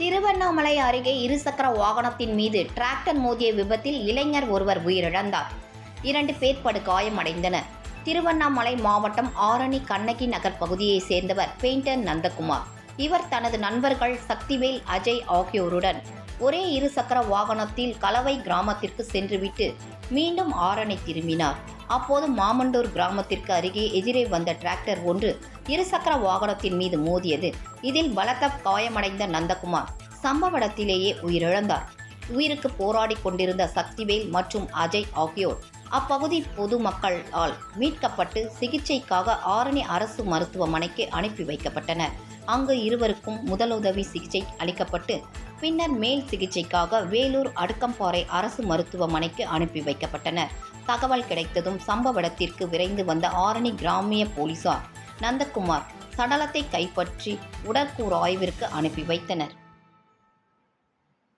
திருவண்ணாமலை அருகே இருசக்கர வாகனத்தின் மீது டிராக்டர் மோதிய விபத்தில் இளைஞர் ஒருவர் உயிரிழந்தார். 2 பேர் படுகாயமடைந்தனர். திருவண்ணாமலை மாவட்டம் ஆரணி கண்ணகி நகர் பகுதியைச் சேர்ந்தவர் பெயிண்டர் நந்தகுமார். இவர் தனது நண்பர்கள் சக்திவேல், அஜய் ஆகியோருடன் ஒரே இருசக்கர வாகனத்தில் கலவை கிராமத்திற்கு சென்றுவிட்டு மீண்டும் ஆரணி திரும்பினார். அப்போது மாமண்டூர் கிராமத்திற்கு அருகே எதிரே வந்த டிராக்டர் ஒன்று இருசக்கர வாகனத்தின் மீது மோதியது. இதில் பலத்த காயமடைந்த நந்தகுமார் சம்பவ இடத்திலேயே உயிரிழந்தார். உயிருக்கு போராடி கொண்டிருந்த சக்திவேல் மற்றும் அஜய் ஆகியோர் அப்பகுதி பொதுமக்களால் மீட்கப்பட்டு சிகிச்சைக்காக ஆரணி அரசு மருத்துவமனைக்கு அனுப்பி வைக்கப்பட்டனர். அங்கு இருவருக்கும் முதலுதவி சிகிச்சை அளிக்கப்பட்டு பின்னர் மேல் சிகிச்சைக்காக வேலூர் அடுக்கம்பாறை அரசு மருத்துவமனைக்கு அனுப்பி வைக்கப்பட்டனர். தகவல் கிடைத்ததும் சம்பவ இடத்திற்கு விரைந்து வந்த ஆரணி கிராமிய போலீசார் நந்தகுமார் சடலத்தை கைப்பற்றி உடற்கூறு ஆய்விற்கு அனுப்பி வைத்தனர்.